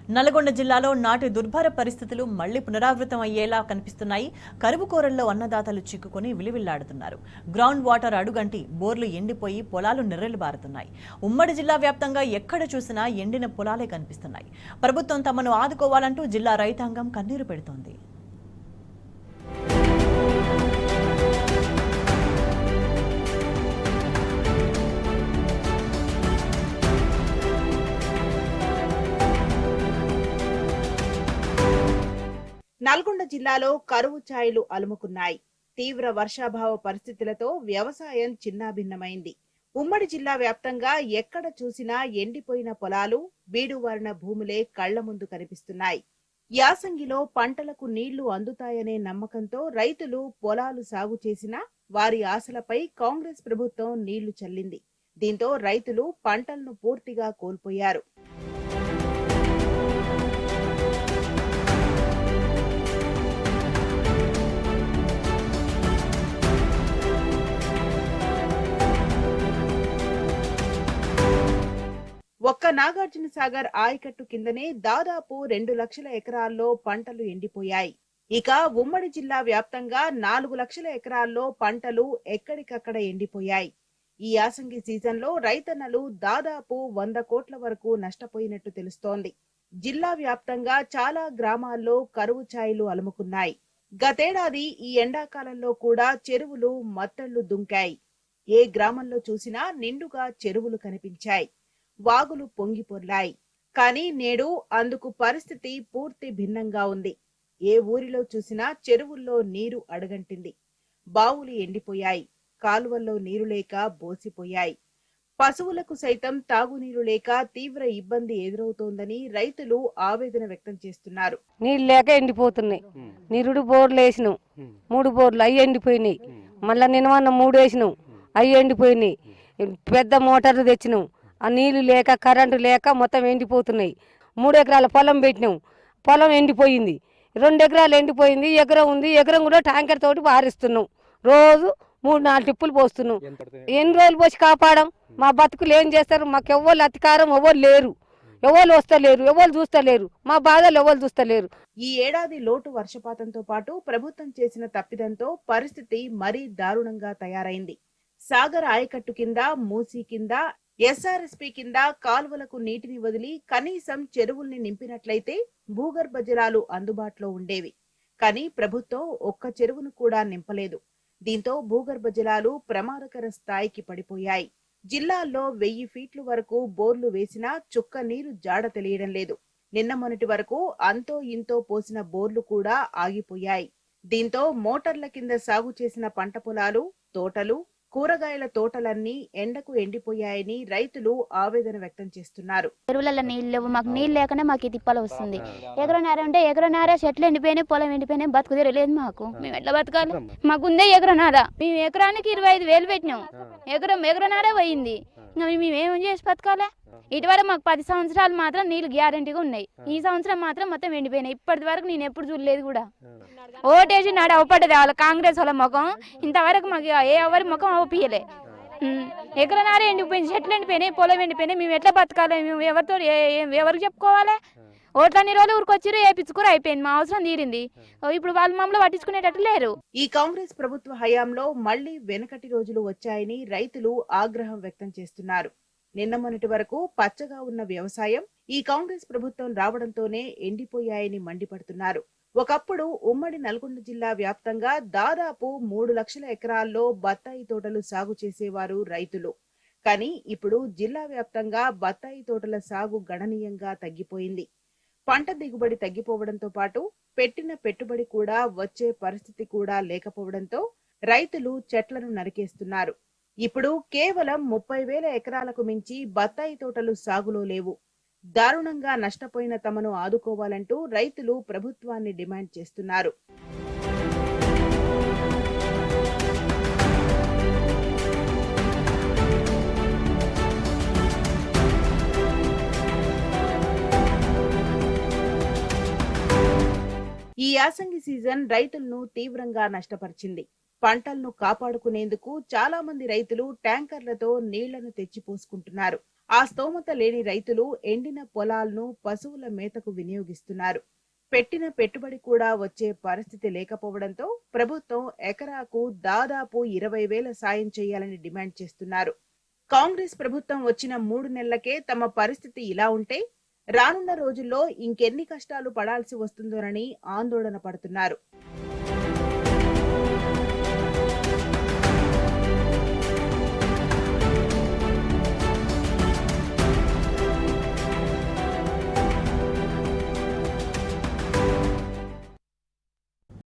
నల్గొండ జిల్లాలో నాటి దుర్భర పరిస్థితులు మళ్లీ పునరావృతం అయ్యేలా కనిపిస్తున్నాయి. కరువు కోరల్లో అన్నదాతలు చిక్కుకొని విలువిల్లాడుతున్నారు. గ్రౌండ్ వాటర్ అడుగంటి బోర్లు ఎండిపోయి పొలాలు నెర్రెలుబారుతున్నాయి. ఉమ్మడి జిల్లా వ్యాప్తంగా ఎక్కడ చూసినా ఎండిన పొలాలే కనిపిస్తున్నాయి. ప్రభుత్వం తమను ఆదుకోవాలంటూ జిల్లా రైతాంగం కన్నీరు పెడుతోంది. నల్గొండ జిల్లాలో కరువు ఛాయలు అలుముకున్నాయి. తీవ్ర వర్షాభావ పరిస్థితులతో వ్యవసాయం చిన్నాభిన్నమైంది. ఉమ్మడి జిల్లా వ్యాప్తంగా ఎక్కడ చూసినా ఎండిపోయిన పొలాలు, బీడువారిన భూములే కళ్ల ముందు కనిపిస్తున్నాయి. యాసంగిలో పంటలకు నీళ్లు అందుతాయనే నమ్మకంతో రైతులు పొలాలు సాగు చేసినా వారి ఆశలపై కాంగ్రెస్ ప్రభుత్వం నీళ్లు చల్లింది. దీంతో రైతులు పంటలను పూర్తిగా కోల్పోయారు. ఒక్క నాగార్జున సాగర్ ఆయకట్టు కిందనే దాదాపు 2 లక్షల ఎకరాల్లో పంటలు ఎండిపోయాయి. ఇక ఉమ్మడి జిల్లా వ్యాప్తంగా 4 లక్షల ఎకరాల్లో పంటలు ఎక్కడికక్కడ ఎండిపోయాయి. ఈ యాసంగి సీజన్లో రైతన్నలు దాదాపు 100 కోట్ల వరకు నష్టపోయినట్టు తెలుస్తోంది. జిల్లా వ్యాప్తంగా చాలా గ్రామాల్లో కరువు ఛాయలు అలుముకున్నాయి. గతేడాది ఈ ఎండాకాలంలో కూడా చెరువులు మత్తళ్లు దుంకాయి. ఏ గ్రామంలో చూసినా నిండుగా చెరువులు కనిపించాయి. వాగులు పొంగిపొర్లాయి. కానీ నేడు అందుకు పరిస్థితి పూర్తి భిన్నంగా ఉంది. ఏ ఊరిలో చూసినా చెరువుల్లో నీరు అడుగంటింది. బావులు ఎండిపోయాయి. కాలువల్లో నీరు లేక బోసిపోయాయి. పశువులకు సైతం తాగునీరు లేక తీవ్ర ఇబ్బంది ఎదురవుతోందని రైతులు ఆవేదన వ్యక్తం చేస్తున్నారు. నీళ్ళు లేక ఎండిపోతున్నాయి. నిరుడు బోర్లు వేసినాం, 3 బోర్లు అవి ఎండిపోయినాయి. మళ్ళా నిన్నవన్న 3 వేసినాం, అవి ఎండిపోయినాయి. పెద్ద మోటార్లు తెచ్చినాం, ఆ నీళ్లు లేక కరెంటు లేక మొత్తం ఎండిపోతున్నాయి. 3 ఎకరాల పొలం పెట్టినాం, పొలం ఎండిపోయింది. 2 ఎకరాలు ఎండిపోయింది. ఎకరం ఉంది, ఎకరం కూడా ట్యాంకర్ తోటి పారిస్తున్నాం. రోజు 3-4 టిప్పులు పోస్తున్నాం. ఎన్ని రోజులు పోసి కాపాడం? మా బతుకులు ఏం చేస్తారు? మాకు ఎవ్వరు అధికారం ఎవరు లేరు, ఎవరు వస్తలేరు, ఎవరు చూస్తలేరు, మా బాధలు ఎవరు చూస్తలేరు. ఈ ఏడాది లోటు వర్షపాతంతో పాటు ప్రభుత్వం చేసిన తప్పిదంతో పరిస్థితి మరీ దారుణంగా తయారైంది. సాగర్ ఆయకట్టు కింద, మూసీ కింద, ఎస్ఆర్ఎస్పీ కింద కాలువలకు నీటిని వదిలి కనీసం చెరువుల్ని నింపినట్లయితే భూగర్భ జలాలు అందుబాటులో ఉండేవి. కానీ ప్రభుత్వం ఒక్క చెరువును కూడా నింపలేదు. దీంతో భూగర్భ జలాలు ప్రమాదకర స్థాయికి పడిపోయాయి. జిల్లాల్లో 1000 ఫీట్ల వరకు బోర్లు వేసినా చుక్క నీరు జాడ తెలియడం లేదు. నిన్న మొన్నటి వరకు అంతో ఇంతో పోసిన బోర్లు కూడా ఆగిపోయాయి. దీంతో మోటార్ల కింద సాగు చేసిన పంట పొలాలు, తోటలు, కూరగాయల తోటలన్నీ ఎండకు ఎండిపోయాయని రైతులు ఆవేదన వ్యక్తం చేస్తున్నారు. చెరువులలో నీళ్ళు లేవు, మాకు నీళ్ళు లేకనే మాకు ఈ తిప్పలు వస్తుంది. ఎకరన్నర ఉంటే ఎకరన్నర చెట్లు ఎండిపోయినాయి, పొలం ఎండిపోయినాయి, బతుకు తెరలేదు మాకు. మేము ఎట్లా బతకాలి? మాకుందే ఎకరన్నర. మేము ఎకరానికి 25,000 పెట్టినాం, ఎకరన్నర పోయింది. ఇంకా మేము ఏం చేసి బతకాలి? ఇటువరకు మాకు 10 సంవత్సరాలు మాత్రం నీళ్ళు గ్యారంటీగా ఉన్నాయి. ఈ సంవత్సరం మాత్రం మొత్తం ఎండిపోయినాయి. ఇప్పటి వరకు నేను ఎప్పుడు చూడలేదు కూడా. ఓటేసి నాడు అవపడ్డది వాళ్ళ కాంగ్రెస్ వాళ్ళ ముఖం. ఇంతవరకు మాకు ఎవరి ముఖం అవపియలే. ఎకరన్నర ఎండిపోయింది, చెట్లు ఎండిపోయినాయి, పొలం ఎండిపోయినాయి. మేము ఎట్లా బతకాలి? మేము ఎవరితో ఎవరికి చెప్పుకోవాలి? ఓట్లన్ని రోజులు ఊరికొచ్చిరు, వేపించుకుని అయిపోయింది, మా అవసరం తీరింది. ఇప్పుడు వాళ్ళు మమ్మల్ని పట్టించుకునేటట్టు లేరు. ఈ కాంగ్రెస్ ప్రభుత్వ హయాంలో మళ్లీ వెనకటి రోజులు వచ్చాయని రైతులు ఆగ్రహం వ్యక్తం చేస్తున్నారు. నిన్న మొన్నటి వరకు పచ్చగా ఉన్న వ్యవసాయం ఈ కాంగ్రెస్ ప్రభుత్వం రావడంతోనే ఎండిపోయాయని మండిపడుతున్నారు. ఒకప్పుడు ఉమ్మడి నల్గొండ జిల్లా వ్యాప్తంగా దాదాపు 3 లక్షల ఎకరాల్లో బత్తాయి తోటలు సాగు చేసేవారు రైతులు. కానీ ఇప్పుడు జిల్లా వ్యాప్తంగా బత్తాయి తోటల సాగు గణనీయంగా తగ్గిపోయింది. పంట దిగుబడి తగ్గిపోవడంతో పాటు పెట్టిన పెట్టుబడి కూడా వచ్చే పరిస్థితి కూడా లేకపోవడంతో రైతులు చెట్లను నరికేస్తున్నారు. ఇప్పుడు కేవలం 30,000 ఎకరాలకు మించి బత్తాయి తోటలు సాగులో లేవు. దారుణంగా నష్టపోయిన తమను ఆదుకోవాలంటూ రైతులు ప్రభుత్వాన్ని డిమాండ్ చేస్తున్నారు. ఈ యాసంగి సీజన్ రైతులను తీవ్రంగా నష్టపరిచింది. పంటలను కాపాడుకునేందుకు చాలా మంది రైతులు ట్యాంకర్లతో నీళ్లను తెచ్చిపోసుకుంటున్నారు. ఆ స్తోమత లేని రైతులు ఎండిన పొలాలను పశువుల మేతకు వినియోగిస్తున్నారు. పెట్టిన పెట్టుబడి కూడా వచ్చే పరిస్థితి లేకపోవడంతో ప్రభుత్వం ఎకరాకు దాదాపు 20,000 సాయం చేయాలని డిమాండ్ చేస్తున్నారు. కాంగ్రెస్ ప్రభుత్వం వచ్చిన 3 నెలలకే తమ పరిస్థితి ఇలా ఉంటే రానున్న రోజుల్లో ఇంకెన్ని కష్టాలు పడాల్సి వస్తుందోనని ఆందోళన పడుతున్నారు.